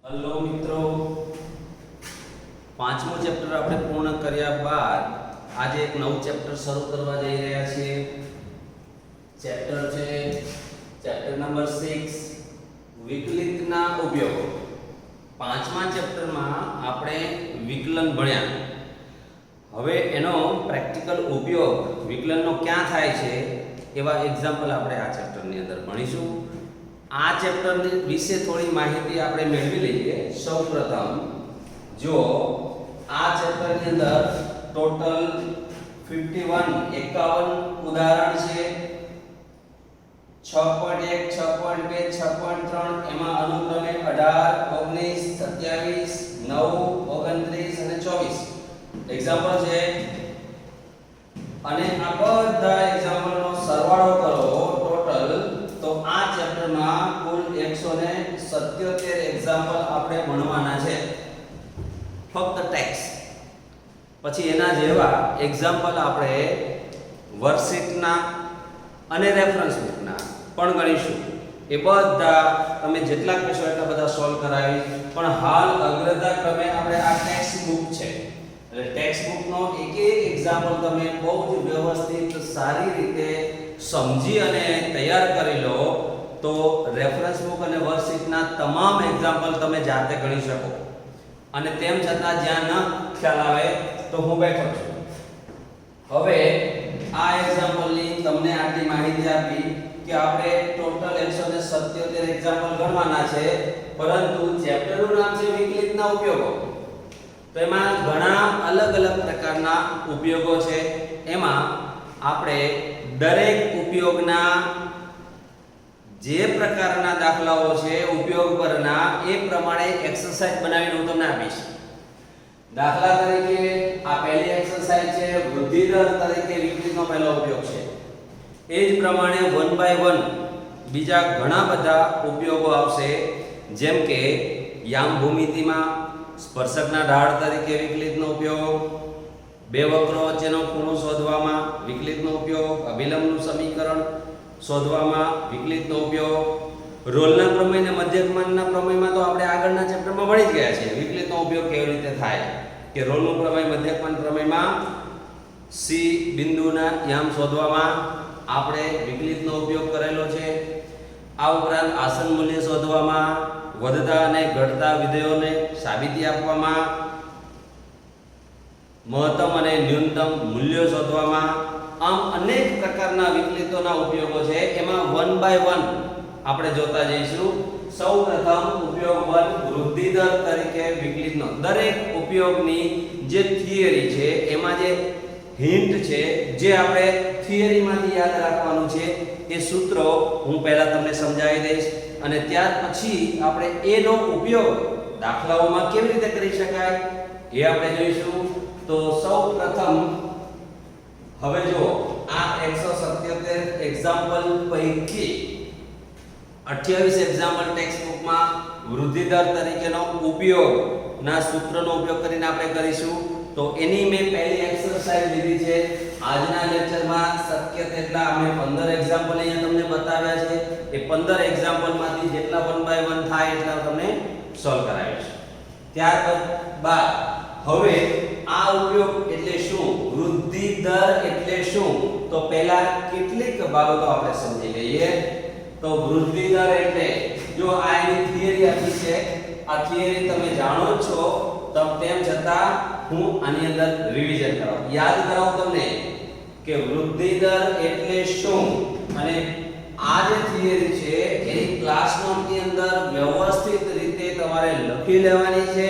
Hello मित्रों, पांचमो chapter આપણે પૂર્ણ કર્યા બાદ આજે એક નવું ચેપ્ટર શરૂ કરવા જઈ રહ્યા છીએ। ચેપ્ટર છે ચેપ્ટર નંબર 6 વિકલિતના ઉપયોગો। પાંચમા ચેપ્ટરમાં આપણે વિકલન ભણ્યા। હવે એનો પ્રેક્ટિકલ ઉપયોગ વિકલનનો ક્યાં થાય છે એવા એક્ઝામ્પલ આપણે આ ચેપ્ટરની અંદર ભણીશું। આ ચેપ્ટર વિશે થોડી માહિતી આપણે મેળવી લઈએ। સૌપ્રથમ જો આ ચેપ્ટરની અંદર ટોટલ 51 ઉદાહરણ છે। 6.1 6.2 6.3 એમાં અનુક્રમે 18 19 27 9 29 અને 24 એક્ઝામ્પલ છે અને આ બધા એક્ઝામ્પલનો સરવાળો કરો ટોટલ તો આ ચેપ્ટરમાં કુલ 177 એક્ઝામ્પલ આપણે ભણવાના છે ફક્ત ટેક્સ્ટ। પછી એના જેવા એક્ઝામ્પલ આપણે વર્કશીટના અને રેફરન્સ બુકના પણ ગણીશું। એ બધા તમે જેટલા કહેશો એટલા બધા સોલ્વ કરાવી। પણ હાલ અગ્રતા ક્રમે આપણે આ ટેક્સ્ટ બુક છે એટલે ટેક્સ્ટ બુકનો એક એક એક્ઝામ્પલ તમે બહુ જ વ્યવસ્થિત સારી રીતે સમજી અને તૈયાર કરી લો તો રેફરન્સ બુક અને વર્કશીટના તમામ એક્ઝામ્પલ તમે જાતે ગણી શકો। અને તેમ છતાં જ્યાં ન ખ્યાલ આવે તો હું બેઠો છું। હવે આ એક્ઝામ્પલની તમને આટલી માહિતી આપી કે આપણે ટોટલ 177 એક્ઝામ્પલ ગણવાના છે, પરંતુ ચેપ્ટરનું નામ છે વિકલિતના ઉપયોગો। તો એમાં ઘણા અલગ અલગ પ્રકારના ઉપયોગો છે। એમાં આપણે દરેક ઉપયોગના જે પ્રકારના દાખલાઓ છે ઉપયોગ પરના એ પ્રમાણે એક્સરસાઇઝ બનાવીને હું તમને આપીશ। દાખલા તરીકે આ પહેલી એક્સરસાઇઝ છે વૃદ્ધિ દર તરીકે વિકલિતનો પહેલો ઉપયોગ છે। એ જ પ્રમાણે 1 બાય 1 બીજા ઘણા બધા ઉપયોગો આવશે, જેમ કે યામ ભૂમિતિમાં સ્પર્શકના ઢાળ તરીકે વિકલિતનો ઉપયોગ, બે વક્રો વચ્ચેનો ખૂણો શોધવામાં વિકલિતનો ઉપયોગ, અભિલંબનું સમીકરણ શોધવામાં વિકલિતનો ઉપયોગ, રોલના પ્રમેય અને મધ્યકમાનના પ્રમેયમાં તો આપણે આગળના ચેપ્ટરમાં ભણી જ ગયા છીએ વિકલિતનો ઉપયોગ કેવી રીતે થાય કે રોલનું પ્રમેય મધ્યકમાન પ્રમેયમાં સી બિંદુના યામ શોધવામાં આપણે વિકલિતનો ઉપયોગ કરેલો છે। આ ઉપરાંત આસન મૂલ્ય શોધવામાં, વધતા અને ઘટતા વિધેયોને સાબિતી આપવામાં, મહત્તમ અને ન્યૂનતમ મૂલ્યો શોધવામાં, આમ અનેક પ્રકારના વિકલિતોના ઉપયોગો છે। એમાં 1 બાય 1 આપણે જોતા જઈશું। સૌપ્રથમ ઉપયોગ 1 વૃદ્ધિ દર તરીકે વિકલિતનો દરેક ઉપયોગની જે થિયરી છે એમાં જે હિન્ટ છે જે આપણે થિયરીમાંથી યાદ રાખવાનું છે એ સૂત્રો હું પહેલા તમને સમજાવી દઈશ અને ત્યાર પછી આપણે એનો ઉપયોગ દાખલાઓમાં કેવી રીતે કરી શકાય એ આપણે જોઈશું। તો સૌપ્રથમ હવે જો આ 177 એક્ઝામ્પલ પૈકી 28 એક્ઝામ્પલ ટેક્સ્ટ બુકમાં વૃદ્ધિ દર તરીકેનો ઉપયોગના સૂત્રનો ઉપયોગ કરીને આપણે કરીશું। તો એની મેં પહેલી એક્સરસાઇઝ લીધી છે। આજના લેક્ચરમાં શક્ય તેટલા અમે 15 એક્ઝામ્પલ અહીંયા તમને બતાવ્યા છે। એ 15 એક્ઝામ્પલમાંથી જેટલા 1 બાય 1 થાય એટલા તમને સોલ્વ કરાવીશ। ત્યારબાદ હવે આ ઉપયોગ એટલે શું, વૃદ્ધિ દર એટલે શું, તો પહેલા કેટલીક બાબતો આપણે સમજી લઈએ। તો વૃદ્ધિ દર એટલે જો આ એની થિયરી આપી છે, આ થિયરી તમે જાણો છો તેમ છતાં હું આની અંદર રિવિઝન કરાવું, યાદ કરાવું તમને કે વૃદ્ધિ દર એટલે શું અને આ જે થિયરી છે એની ક્લાસ નોટની અંદર વ્યવસ્થિત રીતે તમારે લખી લેવાની છે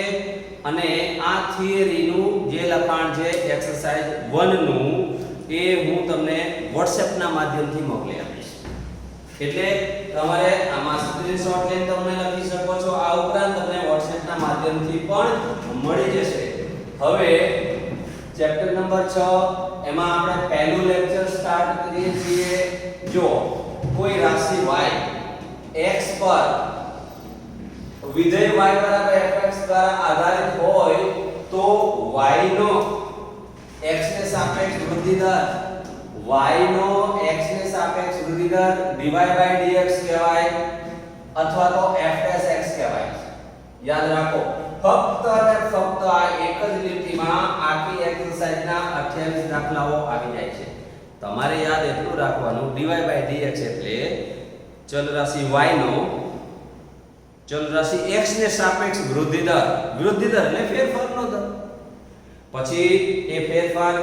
અને આ થિયરીનું જે લખાણ છે એક્સરસાઇઝ 1 નું એ હું તમને WhatsApp ના માધ્યમથી મોકલી આપીશ। એટલે તમારે આમાં સ્ક્રીનશોટ લઈને તમે લખી શકો છો। આ ઉપરાંત તમને WhatsApp ના માધ્યમથી પણ મળી જશે। હવે ચેપ્ટર નંબર 6 એમાં આપણે પહેલું લેક્ચર સ્ટાર્ટ કરીએ છીએ। જો કોઈ રાશિ y x પર વિધેય y બરાબર fx દ્વારા આધારિત હોય તો y નો x ને સાપેક્ષ વૃદ્ધિ દર y નો x ને સાપેક્ષ વૃદ્ધિ દર dy by dx કહેવાય અથવા તો f' x કહેવાય। યાદ રાખો ફક્ત અને ફક્ત આ એક જ લીટીમાં આખી એક્સરસાઇઝના 28 દાખલાઓ આવી જાય છે. તમારે યાદ એટલું રાખવાનું dy/dx એટલે ચલ રાશિ y નો ચલ રાશિ x ને સાપેક્ષ વૃદ્ધિ દર એટલે ફેરફારનો દર. પછી એ ફેરફાર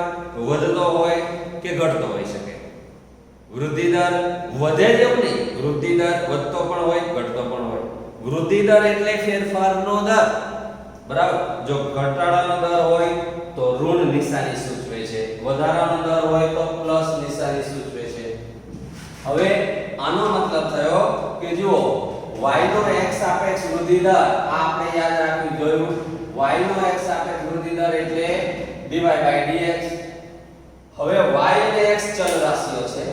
વધતો હોય કે ઘટતો હોઈ શકે. વૃદ્ધિ દર વધે જ એવું નહીં, વૃદ્ધિ દર વધતો પણ હોય ઘટતો પણ હોય. વૃદ્ધિ દર એટલે ફેરફારનો દર, બરાબર. જો ઘટાડાનો દર હોય તો ઋણ નિશાની સૂચવે છે, વધારાનો દર હોય તો પ્લસ નિશાની સૂચવે છે. હવે આનો મતલબ થયો કે જુઓ y નો x સાપેક્ષ વૃદ્ધિ દર આ આપણે યાદ રાખવું જોયું. y નો x સાપેક્ષ વૃદ્ધિ દર એટલે dy/dx. હવે y અને x ચલ રાશિઓ છે.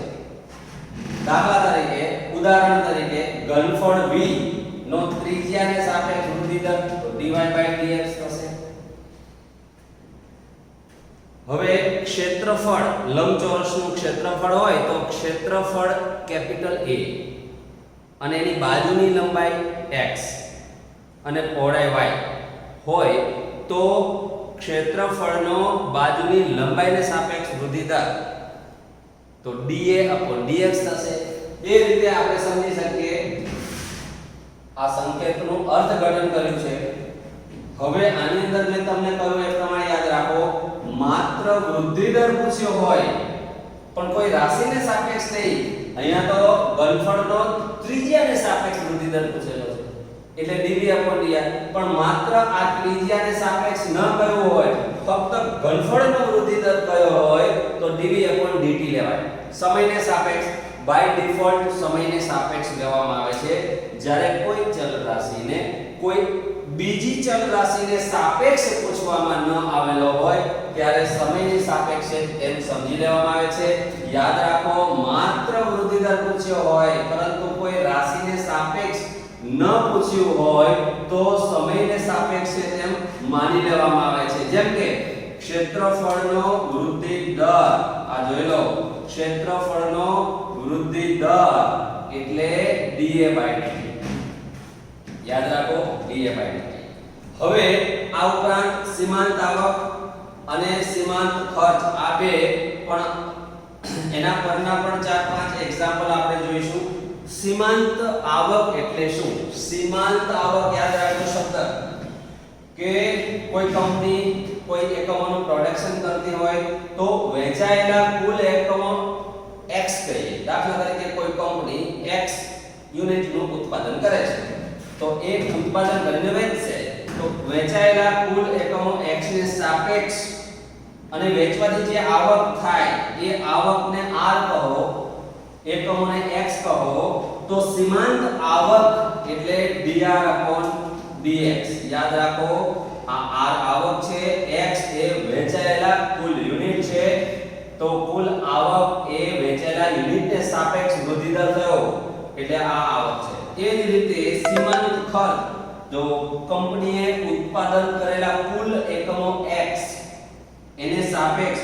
દાખલા તરીકે ઉદાહરણ તરીકે ઘનફળ v નો ત્રિજ્યાને સાપેક્ષ વૃદ્ધિ દર તો dy/dx થશે. હવે ક્ષેત્રફળ લંબચોરસનું ક્ષેત્રફળ હોય તો ક્ષેત્રફળ કેપિટલ A અને એની બાજુની લંબાઈ x અને પહોળાઈ y હોય તો ક્ષેત્રફળનો બાજુની લંબાઈને સાપેક્ષ વૃદ્ધિ દર તો dA/dx થશે. એ રીતે આપણે સમજી શકીએ આ સંકેતનું અર્થઘટન કર્યું છે. હવે આની અંદર મેં તમને કહ્યું એ પ્રમાણે યાદ રાખો માત્ર વૃદ્ધિ દર પૂછ્યો હોય પણ કોઈ રાશિને સાપેક્ષ નહીં. અહીંયા તો ઘનફળનો ત્રિજ્યાને સાપેક્ષ વૃદ્ધિ દર પૂછેલો છે એટલે dV/dr. પણ માત્ર આ ત્રિજ્યાને સાપેક્ષ ન કયો હોય, ફક્ત ઘનફળનો વૃદ્ધિ દર કયો હોય તો dV/dt લેવાય. સમયને સાપેક્ષ બાય ડિફોલ્ટ સમયને સાપેક્ષ લેવામાં આવે છે. જ્યારે કોઈ ચલ રાશિને કોઈ બીજી ચલ રાશિને સાપેક્ષ પૂછવામાં ન આવેલો હોય ત્યારે સમયની સાપેક્ષે એમ સમજી લેવામાં આવે છે. યાદ રાખો માત્ર વૃદ્ધિ દર પૂછ્યો હોય પરંતુ કોઈ રાશિને સાપેક્ષ ન પૂછ્યું હોય તો સમયને સાપેક્ષે તેમ માની લેવામાં આવે છે. જેમ કે ક્ષેત્રફળનો વૃદ્ધિ દર આ જોઈ લો, ક્ષેત્રફળનો વૃદ્ધિ દર એટલે dA/dt. યાદ રાખો dA/dt. હવે આ ઉપરાંત સીમાંત આવક અને સીમાંત ખર્ચ આ બે પણ એના પરના પણ 4-5 એક્ઝામ્પલ આપણે જોઈશું. સીમાંત આવક એટલે શું? સીમાંત આવક યાદ રાખો શબ્દ કે કોઈ કંપની કોઈ એકમોનું પ્રોડક્શન કરતી હોય તો વેચાયેલા કુલ એકમો x કહીએ. દાખલા તરીકે કોઈ કંપની x યુનિટનું ઉત્પાદન કરે છે તો એક ઉત્પાદન કરીને વેચશે તો વેચાયેલા કુલ એકમો x ને સાપેક્ષ અને વેચવાથી જે આવક થાય એ આવકને r કહો, એકમોને x કહો તો સીમાંત આવક એટલે dr/dx. યાદ રાખો આ r આવક છે, x એ વેચાયેલા કુલ યુનિટ છે તો કુલ આવક એ વેચાયેલા યુનિટને સાપેક્ષ વૃદ્ધિ દર થયો એટલે આ આવક છે. એ જ રીતે સીમાંત ખર્ચ જો કંપનીએ ઉત્પાદન કરેલા કુલ એકમો x એને સાપેક્ષ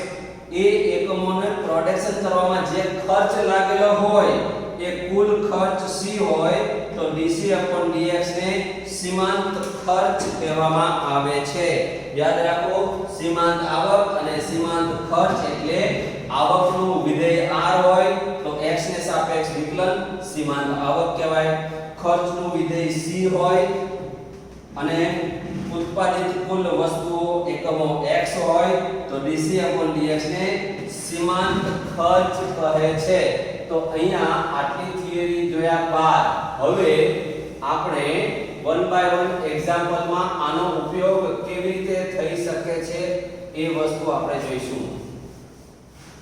એ એકમોને પ્રોડક્શન કરવામાં જે ખર્ચ લાગેલો હોય એ કુલ ખર્ચ c હોય તો dc/dx ને સીમાંત ખર્ચ કહેવામાં આવે છે. યાદ રાખો સીમાંત આવક અને સીમાંત ખર્ચ એટલે આવકનું વિધેય r હોય તો x ને સાપેક્ષ વિકલન સીમાંત આવક કહેવાય. ખર્ચનું વિધેય c હોય અને ઉત્પાદિત કુલ વસ્તુઓ એકમો x હોય તો dc/dx ને સીમાંત ખર્ચ કહે છે. તો અહીંયા આટલી થિયરી જોયા બાદ હવે આપણે 1 બાય 1 એક્ઝામ્પલમાં આનો ઉપયોગ કેવી રીતે થઈ શકે છે એ વસ્તુ આપણે જોઈશું.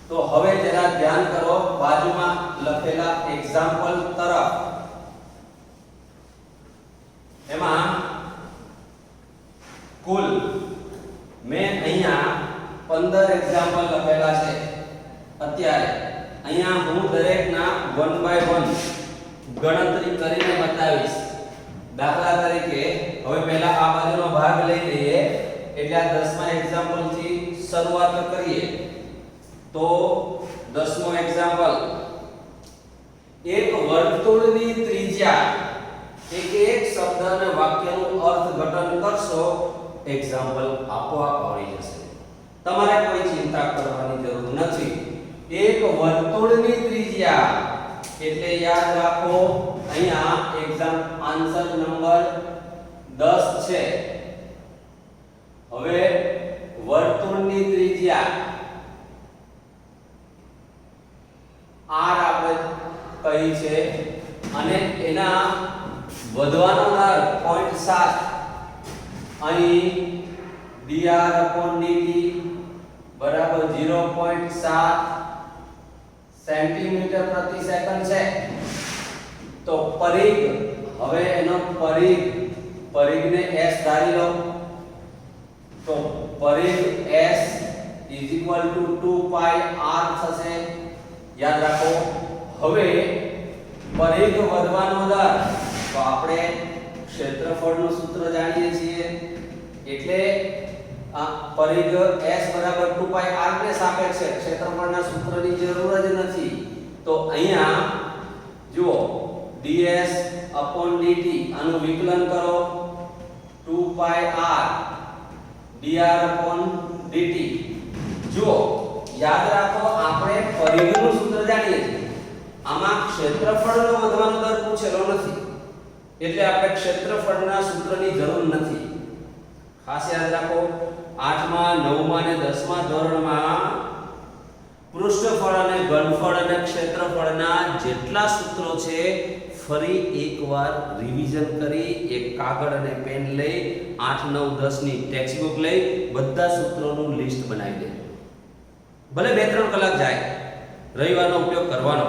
તો હવે જરા ધ્યાન કરો બાજુમાં લખેલા એક્ઝામ્પલ તરફ. એમાં કુલ મેં અહીંયા 15 એક્ઝામ્પલ લખેલા છે. અત્યારે અહીંયા હું દરેકના 1 બાય 1 ગણતરી કરીને બતાવીશ. દાખલા તરીકે હવે પહેલા આ બાજુનો ભાગ લઈ લઈએ એટલે આ 10મા એક્ઝામ્પલ થી શરૂઆત કરીએ. તો 10મો એક્ઝામ્પલ એક વર્તુળની ત્રિજ્યા એક એક શબ્દ અને વાક્યનું અર્થઘટન કરશો, એક્ઝામ્પલ આપોઆપ આવડી જશે. તમારે કોઈ ચિંતા કરવાની જરૂર નથી. એક વર્તુળની ત્રિજ્યા એટલે યાદ રાખો અહીંયા એક્ઝામ આન્સર નંબર 10 છે. હવે વર્તુળની ત્રિજ્યા r આપણે કહી છે અને એના વધવાનો દર 0.7 અહીં dr/dt બરાબર 0.7 સેન્ટીમીટર પ્રતિ સેકન્ડ છે. તો પરિઘ, હવે એનો પરિઘને s ધારી લો. તો પરિઘ s = 2πr થશે. યાદ રાખો. હવે પરિઘ વધવાનો દર, તો આપણે ક્ષેત્રફળનું સૂત્ર જાણીએ છીએ. એટલે આ પરિઘ s = 2πr ને સાપેક્ષે ક્ષેત્રફળના સૂત્રની જરૂર જ નથી. તો અહીંયા જુઓ ds/dt આનું વિકલન કરો 2πr dr/dt. જુઓ યાદ રાખો આપણે પરિઘનું સૂત્ર જાણીએ છીએ. આમાં ક્ષેત્રફળનો વધવાનો દર પૂછેલો નથી, એટલે આપણે ક્ષેત્રફળના સૂત્રની જરૂર નથી. ખાસ યાદ રાખો 8મા 9મા અને 10મા ધોરણમાં પૃષ્ઠફળ અને ઘનફળ અને ક્ષેત્રફળના જેટલા સૂત્રો છે ફરી એકવાર રિવિઝન કરી એક કાગળ અને પેન લઈ 8 9 10 ની ટેક્સ્ટ બુક લઈ બધા સૂત્રોનું લિસ્ટ બનાવી દે. ભલે 2-3 કલાક જાય, રવિવારનો ઉપયોગ કરવાનો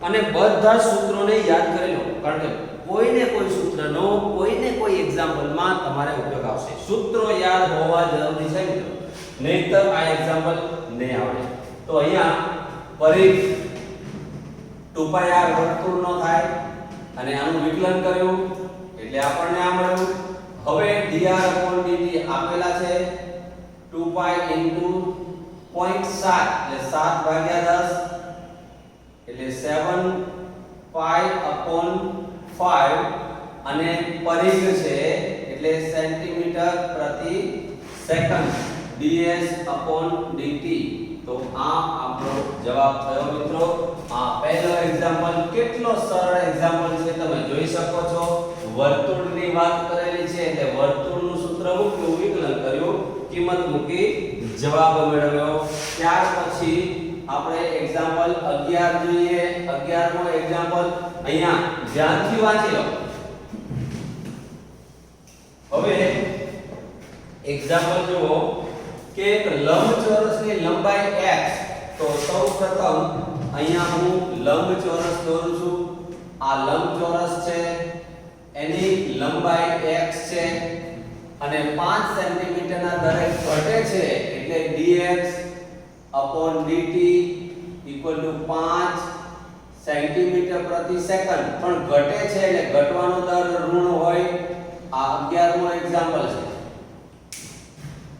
અને બધા સૂત્રોને યાદ કરી લો. કારણ કે કોઈને કોઈ સૂત્રનો કોઈને કોઈ એક્ઝામ્પલમાં તમારે ઉપયોગ આવશે. સૂત્રો યાદ હોવા જરૂરી છે મિત્રો, નહીતર આ એક્ઝામ્પલ નહીં આવડે. તો અહીંયા પરિઘ 2πr વર્તુળનો થાય અને આનું વિકલન કર્યું એટલે આપણને આ મળ્યું. હવે dr/dt આપેલા છે 2π * 0.7 એટલે 7/10 એટલે 7π/5 અને પરિઘ છે એટલે સેન્ટીમીટર પ્રતિ સેકન્ડ ds/dt. તો આ આપણો જવાબ થયો મિત્રો. આ પહેલો એક્ઝામ્પલ કેટલો સરળ એક્ઝામ્પલ છે તમે જોઈ શકો છો. વર્તુળની વાત કરેલી છે એટલે વર્તુળનું સૂત્ર મૂક્યું, વિકલન કર્યું, કિંમત મૂકી, જવાબ મેળવ્યો. ત્યાર પછી આપણે એક્ઝામ્પલ 11 જોઈએ. 11મો એક્ઝામ્પલ અહીંયા ધ્યાનથી વાંચી લો. હવે એક્ઝામ્પલ જુઓ કે એક લંબચોરસની લંબાઈ x. તો સૌપ્રથમ અહીંયા હું લંબચોરસ દોરું છું. આ લંબચોરસ છે, એની લંબાઈ x છે અને 5 સેન્ટીમીટરના દરે ઘટે છે એટલે dx/dt = 5 સેન્ટીમીટર પ્રતિ સેકન્ડ. પણ ઘટે છે એટલે ઘટવાનો દર ઋણ હોય. આ 11મો એક્ઝામ્પલ છે.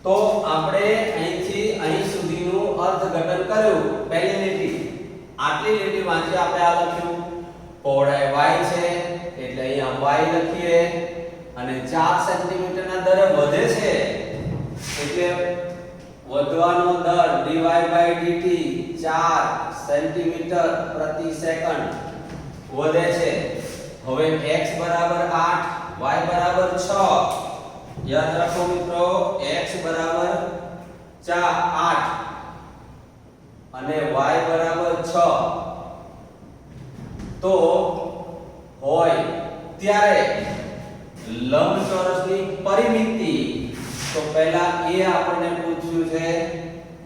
તો આપણે અહીંથી અહીં સુધીનું અર્થઘટન કર્યું. પહેલી લીટી આટલી લીટી વાંચી આપણે આ લખ્યું. પહોળાઈ y છે એટલે અહીંયા y લખીએ અને 4 સેન્ટીમીટરના દરે વધે છે એટલે વધવાનો દર dy/dt 4 સેન્ટીમીટર પ્રતિ સેકન્ડ વધે છે. હવે x = 8 y = 6. યાદ રાખો મિત્રો, x = 8 અને y = 6 તો હોય ત્યારે લંબચોરસની પરિમિતિ. તો પહેલા એ આપણને પૂછ્યું છે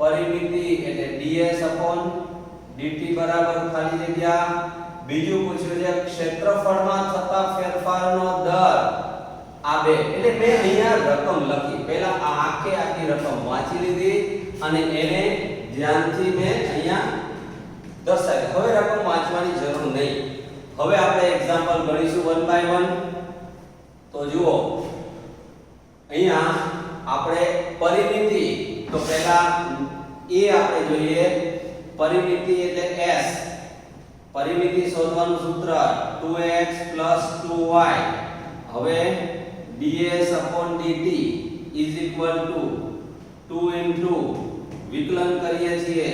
પરિમિતિ એટલે ds/dt બરાબર ખાલી જગ્યા. બીજું પૂછ્યું છે ક્ષેત્રફળમાં થતા ફેરફારનો દર. આ બે એટલે મેં અહીંયા રકમ લખી. પહેલા આ આખી રકમ વાંચી લીધી અને એને ધ્યાનથી મેં અહીંયા દર્શાવી. હવે રકમ વાંચવાની જરૂર નહીં. હવે આપણે એક્ઝામ્પલ ગણીશું 1 by 1. તો જુઓ અહીંયા આપણે પરિમિતિ. તો પહેલા એ આપણે જોઈએ પરિમિતિ એટલે s. પરિમિતિ શોધવાનું સૂત્ર 2x 2y. હવે ds/dt is equal to 2 into વિકલન કરીએ છીએ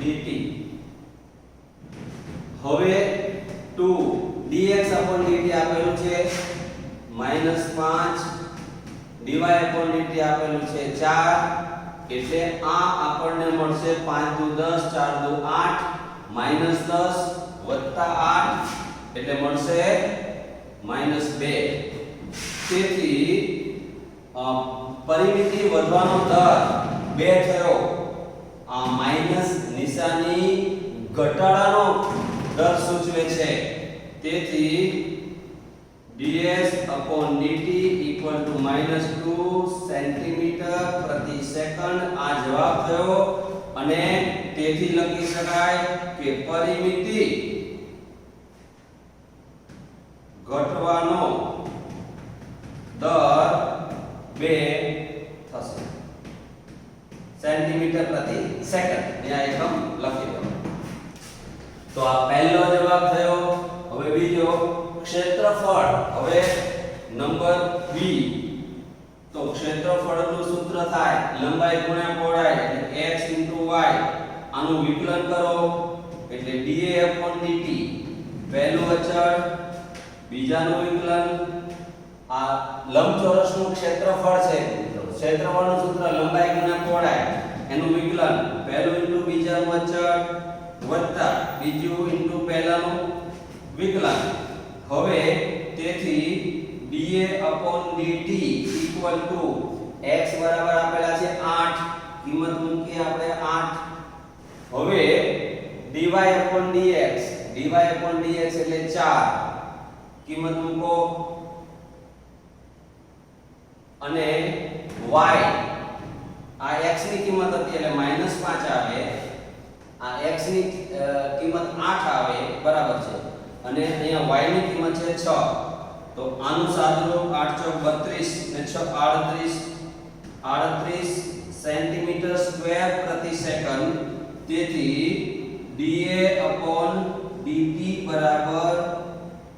dt. હવે 2 dx/dt આપેલું છે -5, dy/dt આપેલું છે 4, એટલે આ આપણને મળશે 5 દુ 10, 4 દુ 8, -10 વત્તા 8 એટલે મળશે -2. તેથી પરિમિતિ વધવાનો દર 2 થયો. આ માઈનસ નિશાની ઘટાડાનો દર સૂચવે છે. તેથી ds/dt equal to -2 સેન્ટીમીટર પ્રતિ સેકન્ડ આ જવાબ થયો. અને તેથી લખી શકાય કે પરિમિતિ ઘટવાનો દર 2 થશે સેન્ટીમીટર પ્રતિ સેકન્ડ. અહીંયા એકમ લખી દો. તો આ પહેલો જવાબ થયો. હવે બીજો ક્ષેત્રફળ. હવે નંબર બી. તો ક્ષેત્રફળનું સૂત્ર થાય લંબાઈ ગુણ્યા પહોળાઈ એટલે x y. આનું વિકલન કરો એટલે dA/dt. પહેલું અચળ, બીજાનું વિકલન. આ લંબચોરસનું ક્ષેત્રફળ છે. ક્ષેત્રફળનું સૂત્ર લંબાઈ ગુણ્યા પહોળાઈ, એનું વિકલન પહેલું ઇન્ટુ બીજાનું અચળ વત્તા બીજું ઇન્ટુ પહેલાનું વિકલન. હવે તેથી dA/dt equal to x બરાબર આપેલા છે 8, કિંમત મૂકી આપણે 8. હવે dy/dx, dy/dx એટલે 4, કિંમત મૂકો. અને y, આ x ની કિંમત હતી એટલે -5 આવે. આ x ની કિંમત 8 આવે બરાબર છે. અને અહીંયા y ની કિંમત છે 6. તો આનું સાદુરૂપ 8 ચોક 32 ને 6 38 સેન્ટીમીટર સ્ક્વેર પ્રતિ સેકન્ડ. તેથી dA/dt બરાબર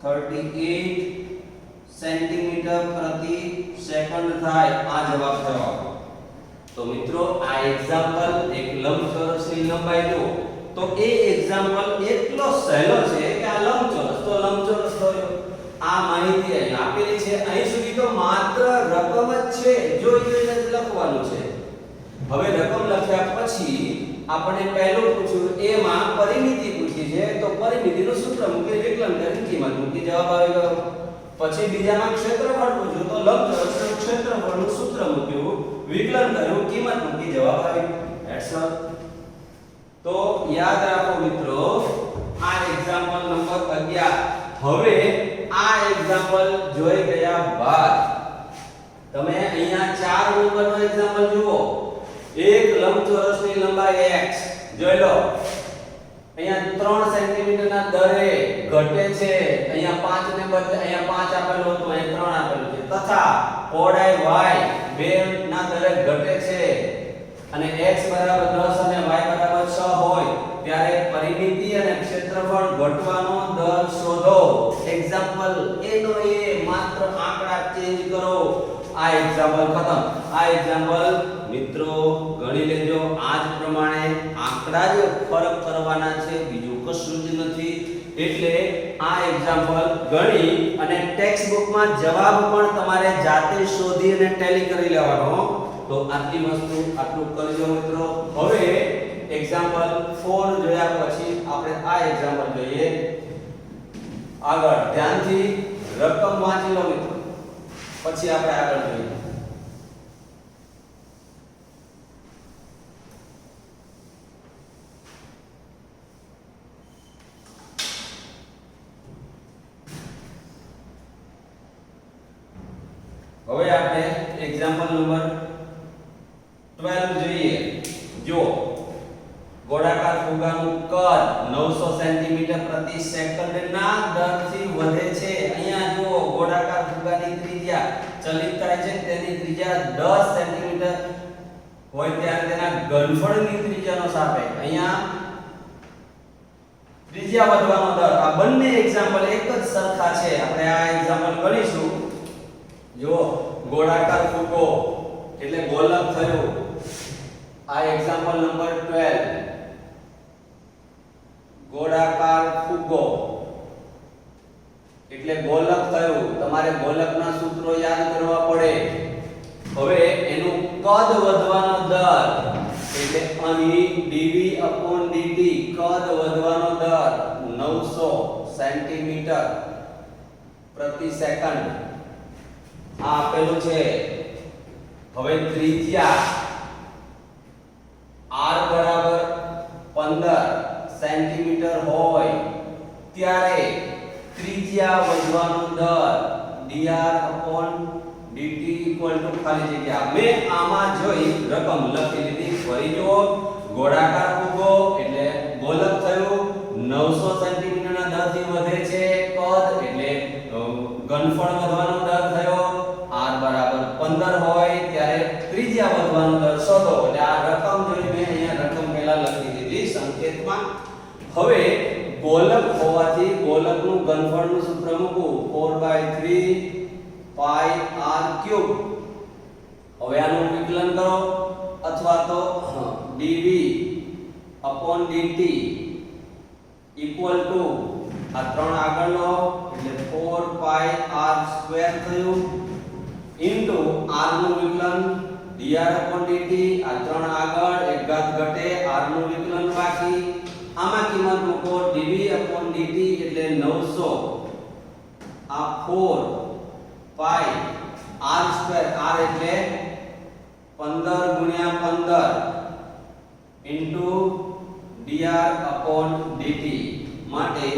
38 સેન્ટીમીટર પ્રતિ સેકન્ડ થાય. આ જવાબ થયો. તો મિત્રો આ એક્ઝામ્પલ એક લંબચોરસની લંબાઈ લો તો એ એક્ઝામ્પલ એટલો સહેલો છે કે આ લંબચોરસ તો લંબચોરસ થયો. આ માહિતી અહીં આપેલી છે. અહીં સુધી તો માત્ર રકમ જ છે, જોઈને જ લખવાનું છે. હવે રકમ લખ્યા પછી આપણે પહેલું પૂછ્યું એમાં પરિમિતિ પૂછી છે તો પરિમિતિનું સૂત્ર મૂકી વિકલન કરી કિંમત મૂકી જવાબ આવી ગયો. પછી બીજામાં ક્ષેત્રફળ પૂછ્યું તો લંબચોરસનું ક્ષેત્રફળનું સૂત્ર મૂક્યું, વિકલન કર્યું, કિંમત મૂકી જવાબ આવી. That's all. તો યાદ રાખો મિત્રો આ એક્ઝામ્પલ નંબર 11. હવે આ એક્ઝામ્પલ જોઈ ગયા બાદ તમે અહીંયા 4 નંબરનો એક્ઝામ્પલ જુઓ. એક લંબચોરસની લંબાઈ x જોઈ લો. અહીંયા 3 સેન્ટીમીટર ના દરે ઘટે છે. અહીંયા 5 ને બદલે અહીંયા 5 આપેલો હતો, અહીંયા 3 આપેલું છે. તથા પહોળાઈ y 2 ના દરે ઘટે છે અને x બરાબર 10 અને y બરાબર 6 હોય ત્યારે પરિમિતિ અને ક્ષેત્રફળ ઘટવાનો દર શોધો. એક્ઝામ્પલ એનો એ માત્ર આંકડા ચેન્જ કરો. આ એક્ઝામ્પલ ખતમ. આ એક્ઝામ્પલ મિત્રો ગણી લેજો. આ જ પ્રમાણે આંકડા જ ફરક કરવાના છે, બીજું કશું જ નથી. એટલે આ એક્ઝામ્પલ ગણી અને ટેક્સ્ટ બુકમાં જવાબ પણ તમારે જાતે શોધી અને ટેલી કરી લેવાનો. તો આટલી વસ્તુ આટલું કરજો મિત્રો. હવે એક્ઝામ્પલ 4 જોયા પછી આપણે આ એક્ઝામ્પલ જોઈએ. આગળ ધ્યાનથી રકમ વાંચી લો મિત્રો, પછી આપણે આગળ જોઈએ. હવે આપણે એક્ઝામ્પલ નંબર 12 જોઈએ. જો ગોળાકાર ફુગાનું કદ 900 સેન્ટીમીટર પ્રતિ સેકન્ડના દરથી વધે છે. અહીંયા જો ગોળાકાર ફુગાની ત્રિજ્યા ચલિત થાય છે તેની ત્રિજ્યા 10 સેન્ટીમીટર હોય ત્યારે તેના ઘનફળની ત્રિજ્યાનો સાપેક્ષ. અહીંયા ત્રિજ્યા વધવાનો દર. આ બંને એક્ઝામ્પલ એક જ સરખા છે. આપણે આ એક્ઝામ્પલ ગણીશું. જો ગોળાકાર ફુગ્ગો એટલે ગોલક થયું. આ એક્ઝામ્પલ નંબર 12. ગોળાકાર ફુગ્ગો એટલે ગોલક થયું. તમારે ગોલકના સૂત્રો યાદ કરવા પડે. હવે એનું કદ વધવાનો દર એટલે અહીં dv/dt કદ વધવાનો દર 900 સેન્ટીમીટર પ્રતિ સેકન્ડ આ આપેલું છે. હવે ત્રિજ્યા r બરાબર 15 સેન્ટીમીટર હોય ત્યારે ત્રિજ્યા વધવાનો દર dr/dt ખાલી જગ્યા. મેં આમાં જોઈ રકમ લખી લીધી. ફરી જો ગોળાકાર ફુગ્ગો એટલે ગોલક થયું. 900 સેન્ટીમીટરના દરથી વધે છે કદ એટલે ઘનફળ વધવાનો દર થયો. r બરાબર 15 હોય ત્યારે ત્રિજ્યા વધવાનો દર શોધો. એટલે આ રકમ જોઈ મેં અહીંયા રકમ પહેલા લખી દીધી સંકેતમાં. હવે ગોલક હોવાથી ગોલકનું ઘનફળનું સૂત્ર મૂકું 4/3 pi r3. હવે આનું વિકલન કરો અથવા તો dv/dt ઇક્વલ ટુ આ 3 આગળ લો એટલે 4 pi r2 થયું ઇન્ટુ r નું વિકલન dr/dt આ 3 આગળ એક ઘાત ઘટે r નું વિકલન બાકી. આમાં કિંમત મૂકો dv/dt એટલે 900 આ 4 pi r2 r એટલે 15 ઇન્ટુ dr/dt માટે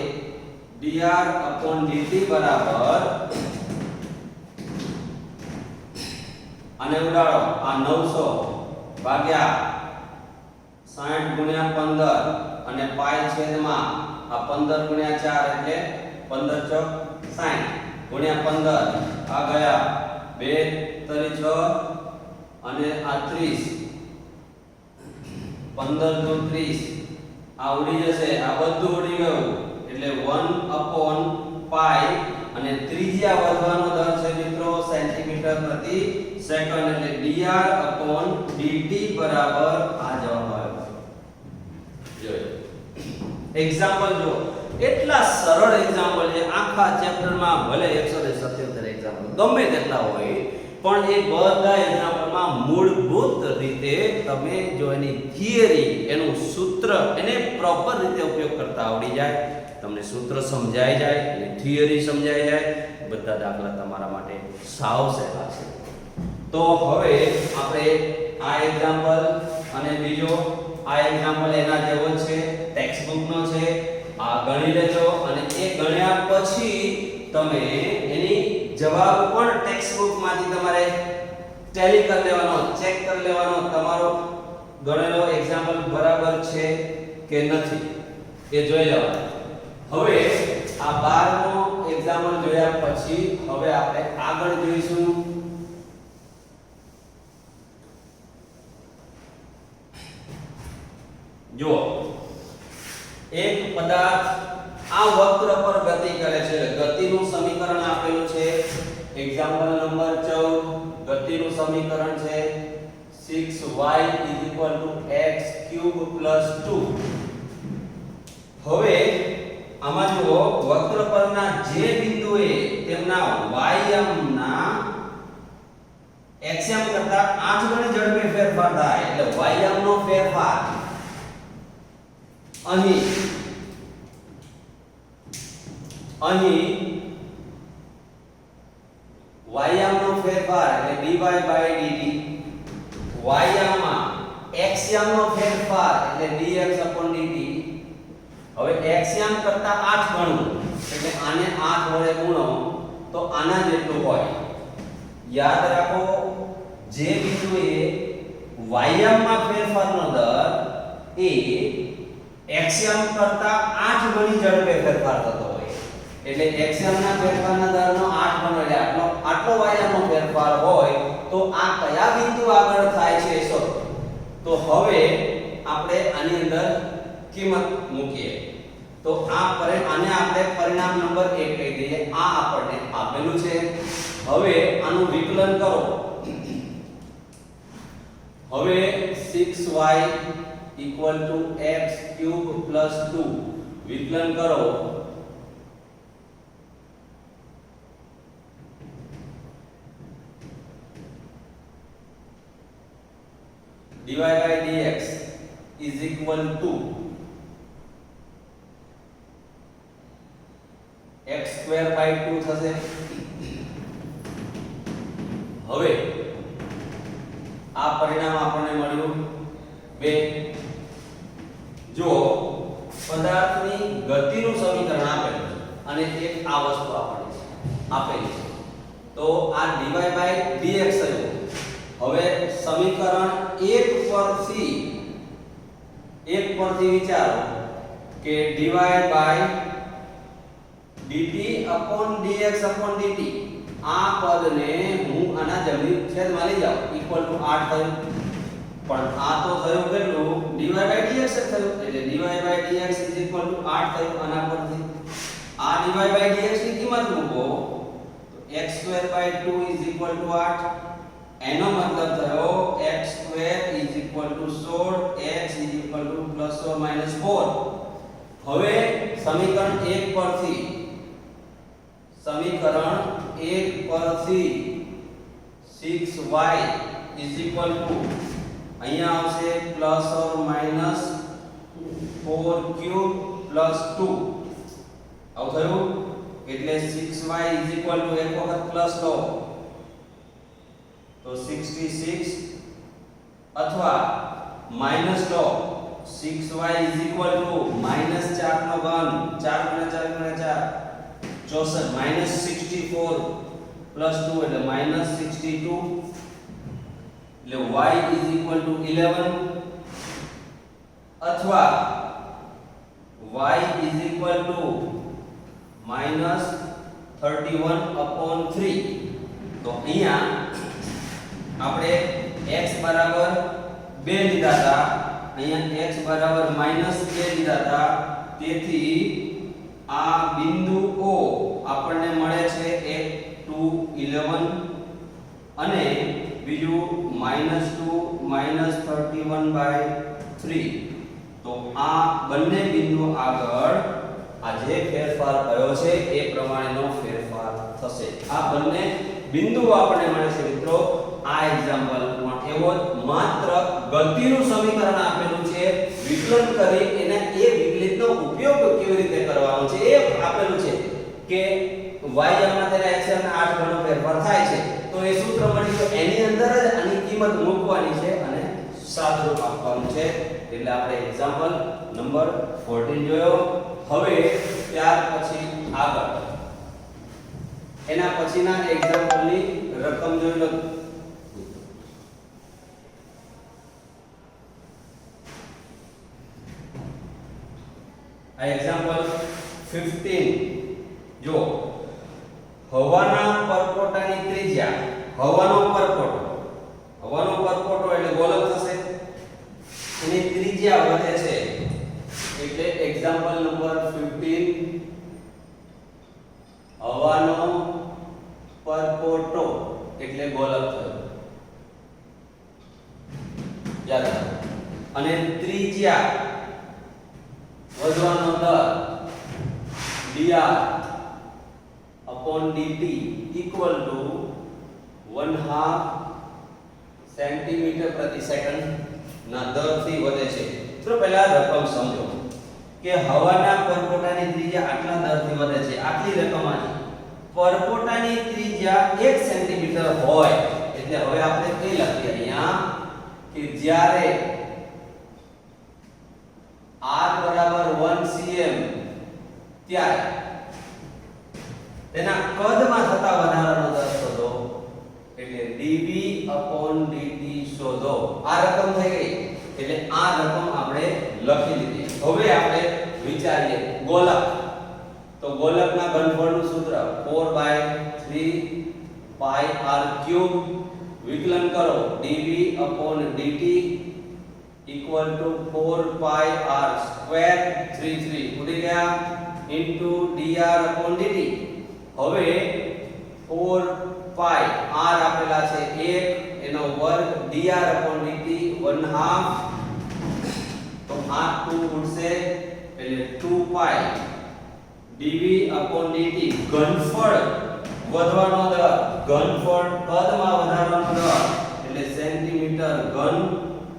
dr/dt બરાબર અને ઉડાડો આ 900 ભાગ્યા 60 15 અને પાઈ છેદમાં આ 15 4 એટલે 15 ચોક 60 ગુણ્યા 15 આ ગયા 2 તરી 6 અને આ 30 15 દુ 30 આ ઉડી જશે. આ બધું ઉડી ગયું એટલે 1/π અને ત્રિજ્યા વધવાનો દર છે મિત્રો સેન્ટીમીટર પ્રતિ સેકન્ડ એટલે dr/dt બરાબર આ જવાબ આવ્યો. જોયો એક્ઝામ્પલ જો એટલા સરળ એક્ઝામ્પલ છે. આખા ચેપ્ટરમાં ભલે 177 એક્ઝામ્પલ ગમે તેટલા હોય પણ એ બધા એક્ઝામ્પલમાં મૂળભૂત રીતે તમે જો એની થિયરી એનું સૂત્ર એને પ્રોપર રીતે ઉપયોગ કરતા આવડી જાય, તમને સૂત્ર સમજાઈ જાય અને થિયરી સમજાઈ જાય, બધા દાખલા તમારા માટે સાવ સહેલા છે. તો હવે આપણે આ એક્ઝામ્પલ અને બીજો આ એક્ઝામ્પલ એના જેવો છે ટેક્સ્ટ બુક નો છે. આ ગણી લેજો અને એ ગણ્યા પછી તમે એની જવાબ પણ ટેક્સ્ટ બુક માંથી તમારે ટેલી કરી લેવાનો, ચેક કરી લેવાનો તમારો ગણેલો એક્ઝામ્પલ બરાબર છે કે નથી એ જોઈ લેવાનું. હવે આ 12 નો એક્ઝામ્પલ જોયા પછી હવે આપણે આગળ જોઈશું જો એક પદાર્થ આ વક્ર પર ગતિ કરે છે. ગતિનું સમીકરણ આપેલું છે એક્ઝામ્પલ નંબર 14. ગતિનું સમીકરણ છે 6y x³ + 2. હવે આમાં જુઓ વક્ર પરના જે બિંદુએ તેમના y ના x કરતા 8 ગણી ઝડપે ફેરફાર થાય એટલે y નો ફેરફાર અહીં y નો ફેરફાર એટલે dy/dt, y માં x નો ફેરફાર એટલે dx/dt. હવે x કરતા 8 ગણું એટલે આને 8 વડે ગુણો તો આના જેટલું હોય. યાદ રાખો જે બિંદુએ y માં ફેરફારનો દર એ x કરતા 8 ગણી ઝડપે ફેરફાર થતો હોય એટલે x ના ફેરફારના દરનો 8 ગણો એટલે આટલો y નો ફેરફાર હોય તો આ કયા બિંદુ આગળ થાય છે શોધો. તો હવે આપણે આની અંદર કિંમત મૂકીએ તો આને આપણે પરિણામ નંબર 1 કહી દઈએ. આ આપણને આપેલું છે. હવે આનું વિકલન કરો. હવે 6y x³ + 2 વિકલન કરો. dy by dx is equal to x² by 2 થશે. હવે આ પરિણામ આપણને મળ્યું 2. જો પદાર્થની ગતિનું સમીકરણ આપેલું છે અને એક આ વસ્તુ આપેલી છે તો આ dy by dx થયું. હવે સમીકરણ 1 પરથી વિચારો કે dy by dt upon dx upon dt આ પદને હું આના જમણી છેદમાં લઈ જાઉં ઇક્વલ ટુ 8 થયું. પણ આ તો થયું કેટલું dy by dx થયું એટલે dy by dx is equal to 8 થયું. આના પરથી આ dy by dx ની કિંમત મૂકો તો x² by 2 is equal to 8. એનો મતલબ થયો x² is equal to 16, x is equal to plus or minus 4. હવે સમીકરણ 1 પરથી 6y is equal to અહીંયા આવશે plus or minus 4³ plus 2 આવું થયું એટલે 6y is equal to એક વખત પ્લસ લો તો 66 અથવા માઈનસ લો 6y is equal to -4 નો ઘન 4 × 4 × 4 64 plus 2 એટલે -62 એટલે y is equal to 11 અથવા y is equal to -31/3. તો અહીંયા આપણે x બરાબર 2 લીધા હતા, અહીંયા x બરાબર -2 લીધા હતા. તેથી આ બિંદુ O આપણને મળે છે 1 2 11 અને બીજું -2 -31/3. તો આ બંને બિંદુ આગળ આ જે ફેરફાર કયો છે એ પ્રમાણેનો ફેરફાર થશે. આ બંને બિંદુઓ આપણને મળે છે મિત્રો. આ એક્ઝામ્પલમાં એવો માત્ર ગતિનું સમીકરણ આપેલું છે, વિકલન કરી એને એ વિકલિતનો ઉપયોગ કેવી રીતે કરવાનો છે એ આપેલું છે કે y માં તેના x ના 8 ગણો ફેરફાર થાય છે તો એ સૂત્ર મળી તો એની અંદર જ આની કિંમત મૂકવાની છે અને સાદુરૂપ આપવાનું છે. એટલે આપણે એક્ઝામ્પલ નંબર 14 જોયો. હવે ત્યાર પછી આગળ એના પછીના એક્ઝામ્પલની રકમ જોઈ લો. આ એક્ઝામ્પલ 15 જો હવાના પરપોટાની ત્રિજ્યા, હવાનો પરપોટો એટલે ગોલક થશે, એની ત્રિજ્યા વધે છે એટલે એક્ઝામ્પલ નંબર 15 હવાનો પરપોટો એટલે ગોલક થયો યાદ રાખો. અને ત્રિજ્યા વધવાનો દર dr upon dt equal to 1/2 centimetre પ્રતિ સેકન્ડ ના દરથી વધે છે. તો પહેલા રકમ સમજો કે હવાના પરપોટાની ત્રિજ્યા આટલા દરથી વધે છે. આટલી રકમમાંથી પરપોટાની ત્રિજ્યા 1 સેન્ટીમીટર હોય એટલે હવે આપણે કઈ લખીએ અહીંયા કે જ્યારે r બરાબર 1 cm ત્યારે તેના કદમાં થતા વધારાનો દર શોધો એટલે dv dt શોધો. આ રકમ થઈ ગઈ એટલે આ રકમ આપણે લખી લીધી. હવે આપણે વિચારીએ ગોલક. તો ગોલકના ઘનફળનું સૂત્ર 4/3 pi r cube વિકલન કરો dv dt equal to 4 pi r square 33 ઉડી ગયા ઇન્ટુ dr upon dt. હવે 4 પાઈ r આપેલા છે 1 એનો વર્ગ dr upon dt 1/2 તો આ 2 ઉડશે એટલે 2 પાઈ dv upon dt ઘનફળ વધવાનો દર ઘનફળ કદમાં વધારવાનો દર એટલે સેન્ટીમીટર ઘન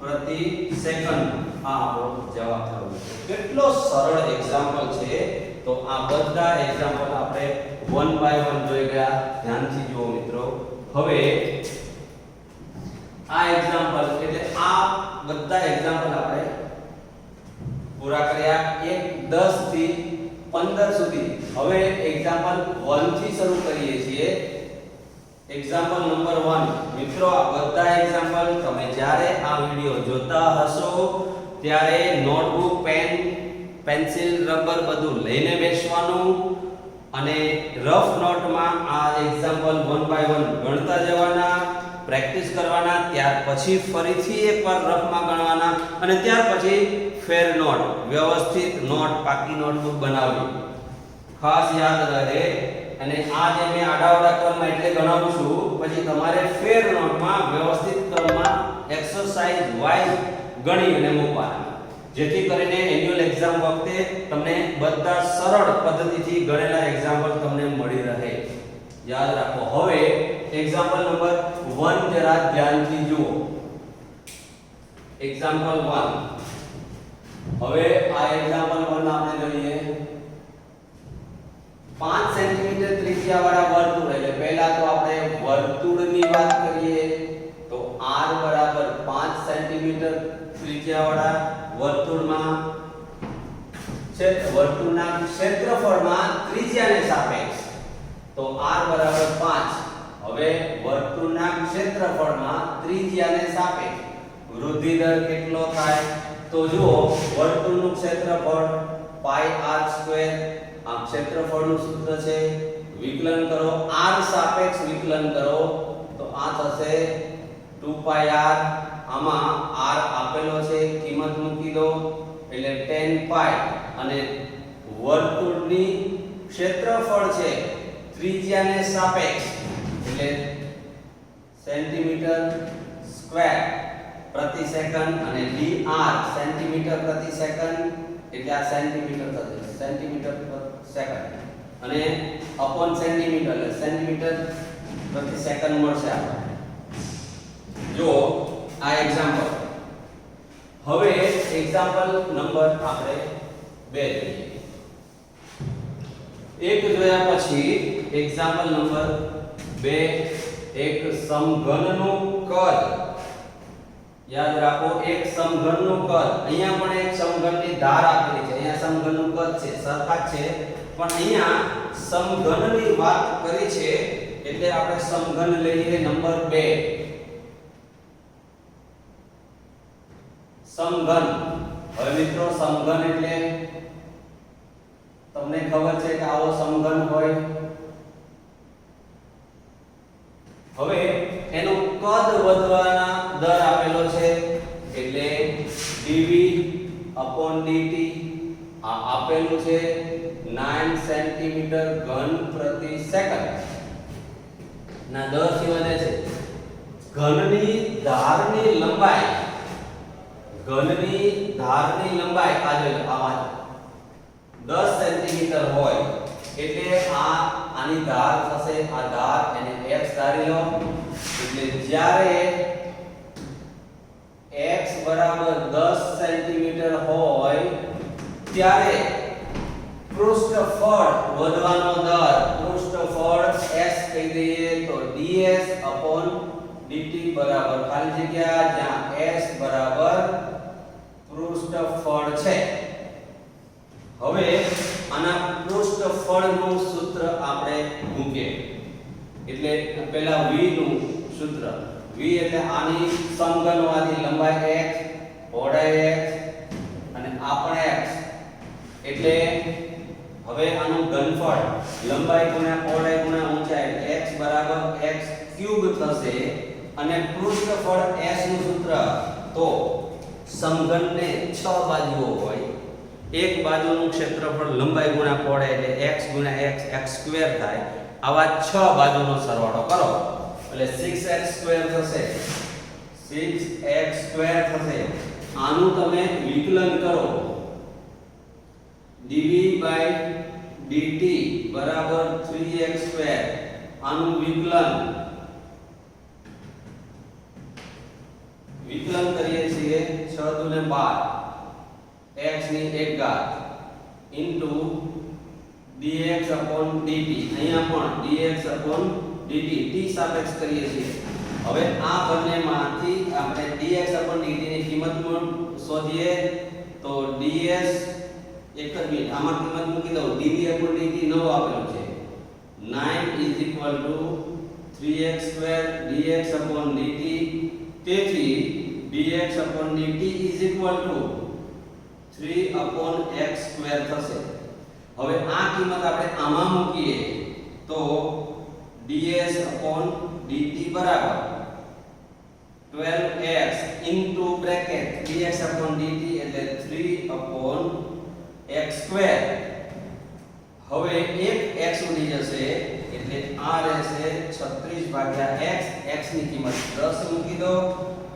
પ્રતિ સેકન્ડ. આ આપણો જવાબ થયો. કેટલો સરળ એક્ઝામ્પલ છે. તો આ બધા એક્ઝામ્પલ આપણે વન બાય વન જોઈ ગયા. ધ્યાનથી જુઓ મિત્રો. હવે આ એક્ઝામ્પલ એટલે આ બધા એક્ઝામ્પલ આપણે પૂરા કર્યા 10 થી 15 સુધી. હવે એક્ઝામ્પલ 1 થી શરૂ કરીએ છીએ. Example number 1. મિત્રો આ બધા એક્ઝામ્પલ તમે જ્યારે આ વિડિયો જોતા હશો ત્યારે નોટબુક પેન પેન્સિલ રબર બધું લઈને બેસવાનું અને રફ નોટમાં આ એક્ઝામ્પલ 1 બાય 1 ગણતા જવાના, પ્રેક્ટિસ કરવાના. ત્યાર પછી ફરીથી એકવાર રફમાં ગણવાના અને ત્યાર પછી ફેર નોટ વ્યવસ્થિત નોટ પાકી નોટબુક બનાવવી. ખાસ યાદ રહે. અને આ જે મેં આડાવડા ક્રમમાં એટલે ગણાવું છું, પછી તમારે ફેર નોટમાં વ્યવસ્થિત ક્રમમાં એક્સરસાઇઝ વાઇઝ ગણી અને મૂકવાના, જેથી કરીને એન્યુઅલ એક્ઝામ વખતે તમને બધા સરળ પદ્ધતિથી ગણેલા એક્ઝામ્પલ તમને મળી રહે. યાદ રાખો. હવે એક્ઝામ્પલ નંબર 1 જરા ધ્યાનથી જુઓ. એક્ઝામ્પલ 1. હવે આ એક્ઝામ્પલ 1 આપણે જોઈએ. 5 સેન્ટીમીટર ત્રિજ્યા વાળા વર્તુળ. એટલે પહેલા તો આપણે વર્તુળની વાત કરીએ તો r બરાબર 5 સેન્ટીમીટર ત્રિજ્યા વાળા વર્તુળમાં વર્તુળના ક્ષેત્રફળમાં ત્રિજ્યાને સાપેક્ષ તો r બરાબર 5. હવે વર્તુળના ક્ષેત્રફળમાં ત્રિજ્યાને સાપેક્ષ વૃદ્ધિ દર કેટલો થાય? તો જુઓ, વર્તુળનું ક્ષેત્રફળ પાઈ r સ્ક્વેર આ ક્ષેત્રફળનું સૂત્ર છે. વિકલન કરો, r સાપેક્ષ વિકલન કરો તો આ થશે 2 પાઈ r. આમાં r આપેલો છે, કિંમત મૂકી દો એટલે 10 પાઈ. અને વર્તુળની ક્ષેત્રફળ છે ત્રિજ્યાને સાપેક્ષ એટલે સેન્ટીમીટર સ્ક્વેર પ્રતિ સેકન્ડ અને dr સેન્ટીમીટર પ્રતિ સેકન્ડ એટલે આ સેન્ટીમીટર થશે સેન્ટીમીટર પર સેકન્ડ અને અપોન સેન્ટીમીટર એટલે સેન્ટીમીટર પ્રતિ સેકન્ડ મળશે આપણને. જો આ એક્ઝામ્પલ. હવે એક્ઝામ્પલ નંબર આપણે 2 જોઈએ. એક જોયા પછી એક્ઝામ્પલ નંબર 2. એક સમઘનનું કદ. યાદ રાખો, એક સમઘનનું કદ. અહીંયા પણ એક સમઘનની ધાર આપેલી છે, અહીંયા સમઘનનું કદ છે, સરખા છે, પણ અહીંયા સમઘનની વાત કરી છે એટલે આપણે સમઘન લઈએ નંબર 2. સમઘન. હવે મિત્રો સમઘન એટલે તમને ખબર છે કે આવો સમઘન હોય. હવે એનું કદ વધવાના દર આપેલો છે એટલે dv dt આ આપેલું છે 9 સેન્ટીમીટર ઘન પ્રતિ સેકન્ડ ના દરથી વધે છે. ઘનની ધારની લંબાઈ આ જો આમાં 10 સેન્ટીમીટર હોય એટલે આની ધાર થશે, આ ધાર એને x ધારી લો. એટલે જ્યારે x બરાબર 10 સેન્ટીમીટર હોય ત્યારે પૃષ્ઠફળ વધવાનો દર, પૃષ્ઠફળ s કહી દઈએ તો ds dt બરાબર ખાલી જગ્યા જ્યાં s બરાબર પૃષ્ઠફળ છે. હવે આના પૃષ્ઠફળનું સૂત્ર આપણે મૂકીએ. એટલે પહેલા v નું સૂત્ર. v એટલે આની સમઘનવાળી લંબાઈ x, પહોળાઈ x અને આ પણ x. એટલે હવે આનું ઘનફળ લંબાઈ ગુણ્યા પહોળાઈ ગુણ્યા ઊંચાઈ x બરાબર x³ થશે અને પૃષ્ઠફળ s નું સૂત્ર તો સમઘનને 6 બાજુઓ હોય, એક બાજુનું ક્ષેત્રફળ લંબાઈ ગુણ્યા પહોળાઈ એટલે x ગુણ્યા x x² થાય. આવા 6 બાજુનો સરવાળો કરો એટલે 6x² થશે. 6x² થશે. આનું તમે વિકલન કરો. dv/dt બરાબર 3x². આનું વિકલન કરીએ છીએ 6 દુ ને 12 x ની 1 ઘાત ઇન્ટુ dx/dt. અહીંયા પણ dx/dt t સાપેક્ષ કરીએ છીએ. હવે આ બંનેમાંથી આપણે dx/dt ની કિંમત શોધીએ તો ds એક જ મિનિટ આમાં કિંમત મૂકી દઉં. dv/dt 9 આપેલું છે. 9 3x² dx/dt. તેથી dx/dt 3/x² થશે. હવે આ કિંમત આપણે આમાં મૂકીએ તો ds/dt બરાબર 12x ઇન્ટુ બ્રેકેટ dx/dt એટલે 3/x². હવે એક x ઉડી જશે એટલે આ રહેશે 36/x. x ની કિંમત 10 મૂકી દો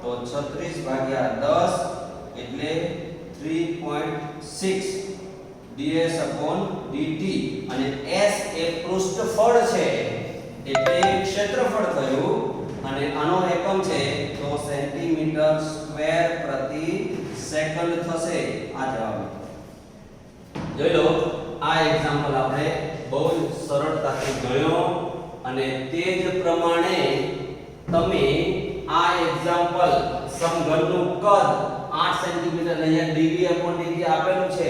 તો 36/10 એટલે 3.6 ds/dt. અને s એ પૃષ્ઠફળ છે એટલે ક્ષેત્રફળ થયું અને આનો એકમ છે તો સેન્ટીમીટર સ્ક્વેર પ્રતિ સેકન્ડ થશે. આ જવાબ જોઈ લો. આ એક્ઝામ્પલ આપણે બહુ જ સરળતાથી ગણ્યો અને તે જ પ્રમાણે તમે આ એક્ઝામ્પલ સમઘનનું કદ 8 સેન્ટીમીટર અહીંયા dv/dt આપેલું છે.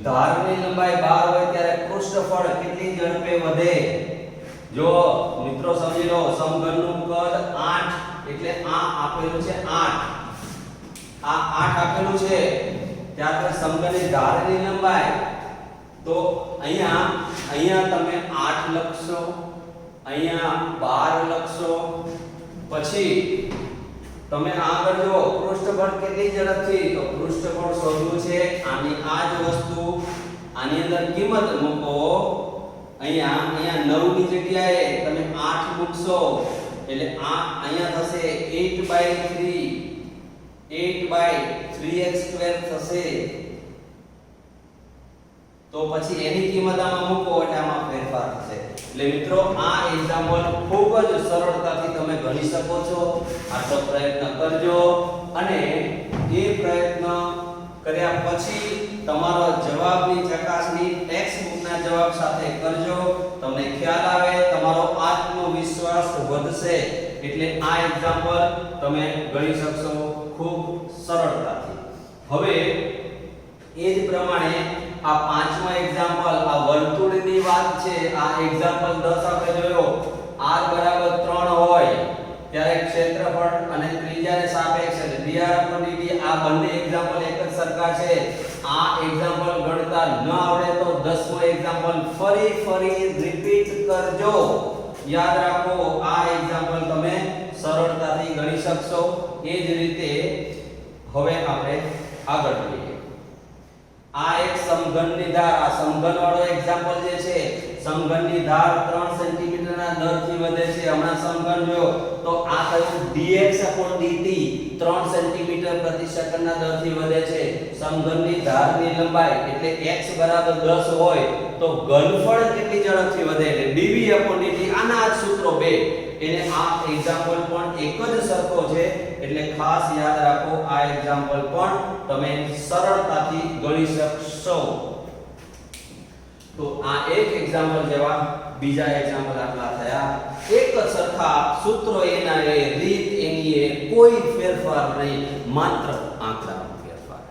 ધારની લંબાઈ 12 હોય ત્યારે પૃષ્ઠફળ કેટલી ઝડપે વધે? જો મિત્રો સમજી લો, સમઘનનું કદ 8 એટલે આ આપેલું છે 8. આ 8 આપેલું છે. ત્યારબાદ સમઘનની ધારની લંબાઈ તો અહીંયા તમે 8 લખશો, અહીંયા 12 લખશો. પછી તમે આગળ જો પૃષ્ઠફળ કેટલી ઝડપથી, તો પૃષ્ઠફળ શોધવું છે આની આ જ વસ્તુ. આની અંદર કિંમત મૂકો. અહીંયા 9 ની જગ્યાએ તમે 8 મૂકશો એટલે આ અહીંયા થશે 8/3x² થશે. તો પછી એની કિંમત આમાં મૂકો એટલે આમાં ફેરફાર થશે. એટલે મિત્રો આ એક્ઝામ્પલ ખૂબ જ સરળતાથી તમે ગણી શકો છો. આટલો પ્રયત્ન કરજો અને એ પ્રયત્ન કર્યા પછી તમારો જવાબની ચકાસણી ટેક્સ્ટ બુકના જવાબ સાથે કરજો. તમને ખ્યાલ આવે, તમારો આત્મવિશ્વાસ વધશે. એટલે આ એક્ઝામ્પલ તમે ગણી શકશો ખૂબ સરળતાથી. હવે એ જ પ્રમાણે આ પાંચમા એક્ઝામ્પલ, આ વર્તુળની વાત છે. આ એક્ઝામ્પલ 10 આપણે જોયો. r બરાબર 3 હોય ત્યારે ક્ષેત્રફળ અને ત્રિજ્યાને સાપેક્ષ એટલે dr/dt. આ બંને એક્ઝામ્પલ એક જ સરખા છે. આ એક્ઝામ્પલ ગણતા ન આવડે તો 10મો એક્ઝામ્પલ ફરી રિપીટ કરજો. યાદ રાખો, આ એક્ઝામ્પલ તમે સરળતાથી ગણી શકશો. એ જ રીતે હવે આપણે આગળ જોઈએ. આ એક સમઘનની ધાર, આ સમઘન વાળો એક્ઝામ્પલ જે છે, સમઘનની ધાર 3 સેન્ટીમીટર ના દરથી વધે છે. હમણાં સમઘન જોયો તો આ કયું dx/dt 3 સેન્ટીમીટર પ્રતિ સેકન્ડના દરથી વધે છે. સમઘનની ધારની લંબાઈ એટલે x બરાબર 10 હોય તો ઘનફળ કેટલી ઝડપથી વધે એટલે dv/dt. આના જ સૂત્રો બે એને આ એક્ઝામ્પલ પણ એક જ સરખો છે. એટલે ખાસ યાદ રાખો, આ એક્ઝામ્પલ પણ તમે સરળતાથી ગણી શકશો. તો આ એક એક્ઝામ્પલ જેવા બીજા એક્ઝામ્પલ આટલા થયા. એક જ સરખા સૂત્રો એના એ રીત એની એ કોઈ ફેરફાર નહીં, માત્ર આંકડાનો ફેરફાર.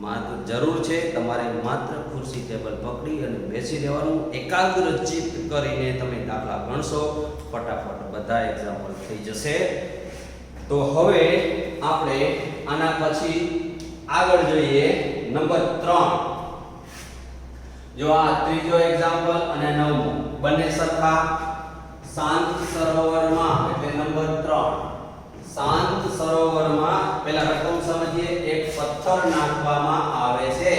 માત્ર જરૂર છે તમારે માત્ર ખુરશી ટેબલ પકડી અને બેસી રહેવાનું. એકાગ્ર ચિત્ત કરીને તમે દાખલા ગણશો, ફટાફટ બધા એક્ઝામ્પલ થઈ જશે. તો હવે આપણે આના પછી આગળ જોઈએ નંબર 3. જો આ ત્રીજો એક્ઝામ્પલ અને 9મો બંને સરખા. શાંત સરોવરમાં એટલે નંબર 3 શાંત સરોવરમાં પહેલા રકમ સમજીએ. એક પથ્થર નાખવામાં આવે છે.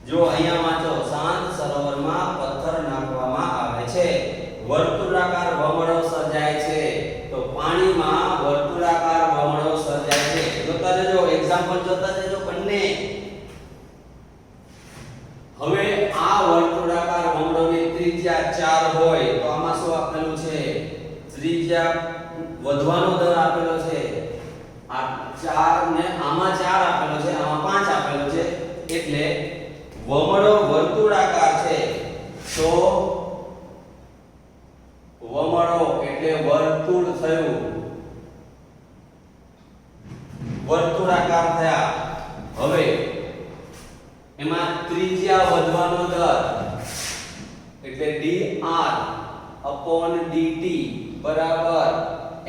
જો અહીંયા વાંચો, શાંત સરોવરમાં પથ્થર નાખવામાં આવે છે. વર્તુળાકાર વમળો સર્જાય છે. તો પાણીમાં વર્તુળાકાર વમળો સર્જાય છે. જોતા જજો, એક્ઝામ્પલ જોતા જજો બંને. હવે આ વર્તુળાકાર વમળોની ત્રિજ્યા 4 હોય તો આમાં શું આપેલું છે? ત્રિજ્યા વધવાનો દર આપેલો છે. આ 4 ને આમાં 4 આપેલો છે, આમાં 5 આપેલો છે. એટલે વમળો વર્તુળાકાર છે તો વમળો એટલે વર્તુળ થયું, વર્તુળાકાર થયા. હવે એમાં ત્રિજ્યા વધવાનો દર એટલે dr/dt બરાબર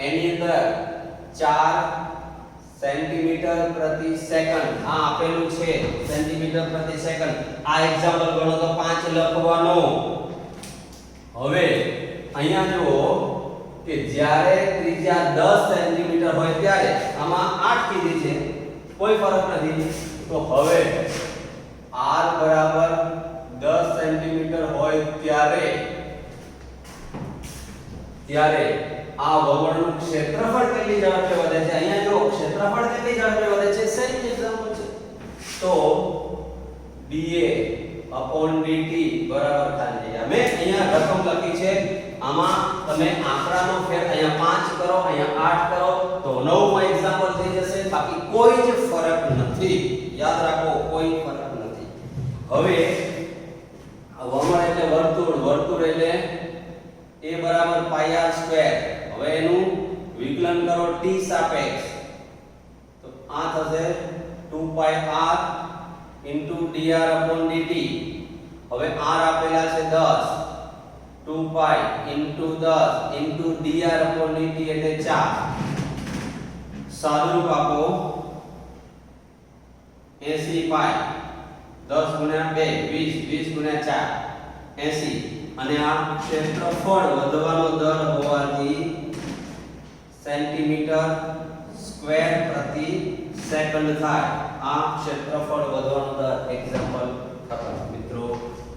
એની અંદર 4 સેન્ટીમીટર પ્રતિ સેકન્ડ. આ આપેલું છે સેન્ટીમીટર પ્રતિ સેકન્ડ. આ એક્ઝામ્પલ ગણો તો 5 લખવાનો. હવે અહીંયા જુઓ કે જ્યારે ત્રિજ્યા 10 સેન્ટીમીટર હોય ત્યારે આમાં 8 કીધી છે, કોઈ ફરક નથી. તો હવે r બરાબર 10 સેન્ટીમીટર હોય ત્યારે આ વમળનું ક્ષેત્રફળ કેટલી ઝડપે વધે છે? અહીંયા જો ક્ષેત્રફળ કેટલી ઝડપે વધે છે, સેમ એક્ઝામ્પલ છે. તો dA/dt બરાબર ખાલી જગ્યા. મેં અહીંયા રકમ લખી છે, આમાં તમે આંકડાનો ફેર અહીંયા 5 કરો, અહીંયા 8 કરો તો 9 માં એક્ઝામ્પલ થઈ જશે. બાકી કોઈ જ ફરક નથી. યાદ રાખો, કોઈ ફરક નથી. હવે વમળ એટલે વર્તુળ, વર્તુળ એટલે a બરાબર પાઈ r સ્ક્વેર. હવે એનું વિકલન કરો t સાપેક્ષ તો આ થશે 2 પાઈ r dr/dt. હવે r આપેલા છે 10, 2 પાઈ 10 dr/dt એટલે 4. સાદુરૂપ આપો 80 પાઈ 10 ગુણ્યા 2 20 20 ગુણ્યા 4 80. અને આ ક્ષેત્રફળ વધવાનો દર હોવાથી સેન્ટીમીટર સ્ક્વેર પ્રતિ સેકન્ડ થાય. આ ક્ષેત્રફળ વધવાનો દર. એક્ઝામ્પલ ખતમ. મિત્રો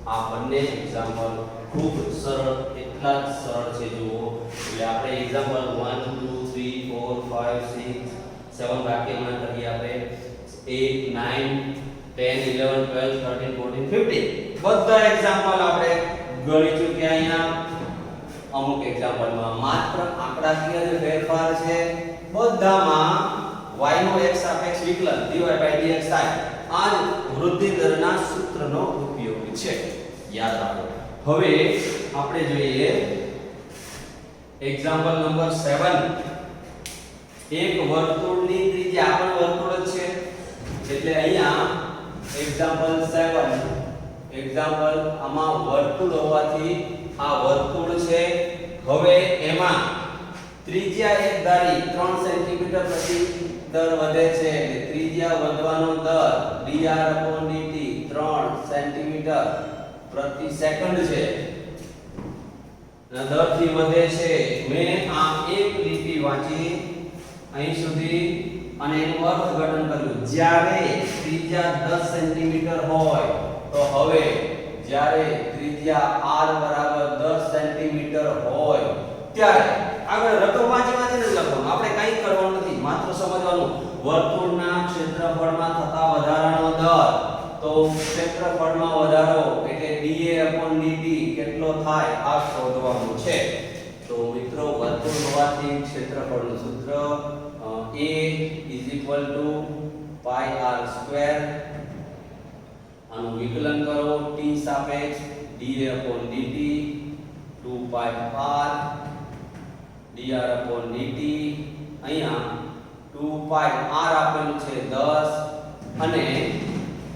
આ બંને એક્ઝામ્પલ ખૂબ સરળ, એટલા જ સરળ છે. જુઓ, એટલે આપણે એક્ઝામ્પલ 1 2 3 4 5 6 7 વાક્યમાં કરીએ. આપણે 8 9 10 11 12 13 14 15 બધા એક્ઝામ્પલ આપણે ગણી ચૂક્યા. અહીંયા અમુક એક્ઝામ્પલમાં માત્ર આંકડાકીય જે ફેરફાર છે, બધામાં y નો x સાપેક્ષ વિકલન dy/dx થાય. આ જ વૃદ્ધિ દરના સૂત્રનો ઉપયોગ છે. યાદ રાખો. હવે આપણે જોઈએ એક્ઝામ્પલ નંબર 7. એક વર્તુળની ત્રિજ્યા, પણ વર્તુળ જ છે એટલે અહીંયા એક્ઝામ્પલ 7 એક્ઝામ્પલ આમાં વર્તુળ હોવાથી આ વર્તુળ છે. હવે એમાં ત્રિજ્યા એક ધારી 3 સેન્ટીમીટર પ્રતિ દર વધે છે. એટલે ત્રિજ્યા વધવાનો દર dr/dt 3 સેન્ટીમીટર પ્રતિ સેકન્ડ છે. દરથી વધે છે. મેં આ એક લીટી વાંચી અહીં સુધી અને એનું અર્થઘટન કર્યું. જ્યારે ત્રિજ્યા 10 સેન્ટીમીટર હોય તો હવે જ્યારે ત્રિજ્યા r બરાબર 10 સેન્ટીમીટર હોય ત્યારે આગળ રકમ વાંચીને લખવાનું. આપણે કંઈ કરવાનું નથી, માત્ર સમજવાનું વર્તુળના ક્ષેત્રફળમાં થતા વધારાનો દર. તો ક્ષેત્રફળમાં વધારો એટલે dA/dt કેટલો થાય આ શોધવાનું છે. તો મિત્રો વર્તુળ હોવાથી ક્ષેત્રફળનું સૂત્ર a પાઈ r સ્ક્વેર. આનું વિકલન કરો t સાપેક્ષ dA/dt 2 પાઈ r dr/dt. અહીંયા 2 પાઈ r આપેલું છે 10 અને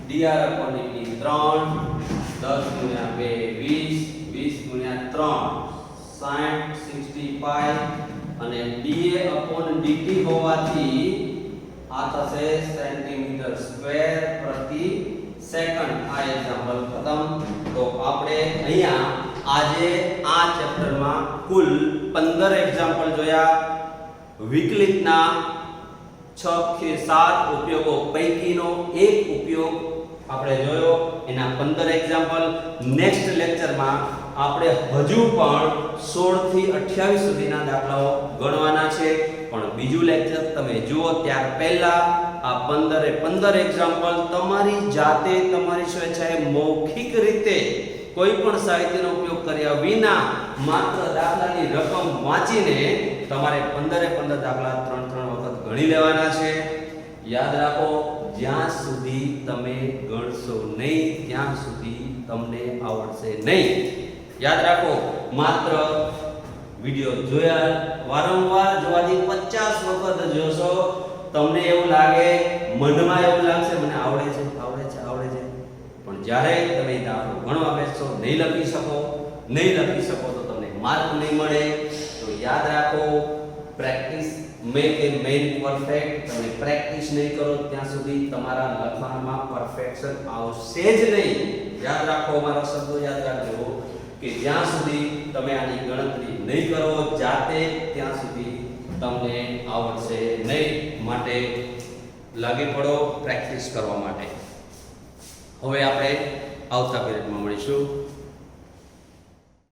dr/dt 3 10 ગુણ્યા 2 20 20 ગુણ્યા 3 60 60 પાઈ અને dA/dt હોવાથી આ થશે સેન્ટીમીટર સ્ક્વેર પ્રતિ સેકન્ડ. આ એક્ઝામ્પલ ખતમ. તો આપણે અહીંયા આજે આ ચેપ્ટરમાં કુલ 15 એક્ઝામ્પલ જોયા. વિકલિતના 6 કે 7 ઉપયોગો પૈકીનો એક ઉપયોગ આપણે જોયો, એના 15 એક્ઝામ્પલ. નેક્સ્ટ લેક્ચરમાં આપણે હજુ પણ 16 થી 28 સુધીના દાખલાઓ ગણવાના છે. પણ બીજું લેક્ચર તમે જુઓ ત્યાર પહેલા આ 15 એક્ઝામ્પલ તમારી જાતે તમારી સ્વેચ્છાએ મૌખિક રીતે કોઈ પણ સાહિત્યનો ઉપયોગ કર્યા વિના માત્ર દાખલાની રકમ વાંચીને તમારે 15 દાખલા 3 વખત ગણી લેવાના છે. યાદ રાખો, જ્યાં સુધી તમે ગણશો નહીં ત્યાં સુધી તમને આવડશે નહીં. યાદ રાખો, માત્ર વિડિયો જોયા વારંવાર જોવાથી 50 વખત જોશો તમને એવું લાગે, મનમાં એવું લાગશે મને આવડે છે પણ જ્યારે તમે દાખલો ગણવા બેસશો નહીં લખી શકો તો તમને માર્ક નહીં મળે. તો યાદ રાખો, પ્રેક્ટિસ મેક એ મેન પરફેક્ટ. તમે પ્રેક્ટિસ નહીં કરો ત્યાં સુધી તમારા લખવામાં પરફેક્શન આવશે જ નહીં. યાદ રાખો, મારા શબ્દો યાદ રાખજો કે જ્યાં સુધી તમે આની ગણતરી નહીં કરો જાતે ત્યાં સુધી તમને આવડશે નહીં. માટે લાગી પડો પ્રેક્ટિસ કરવા માટે. હવે આપણે આવતા પીરિયડમાં મળીશું.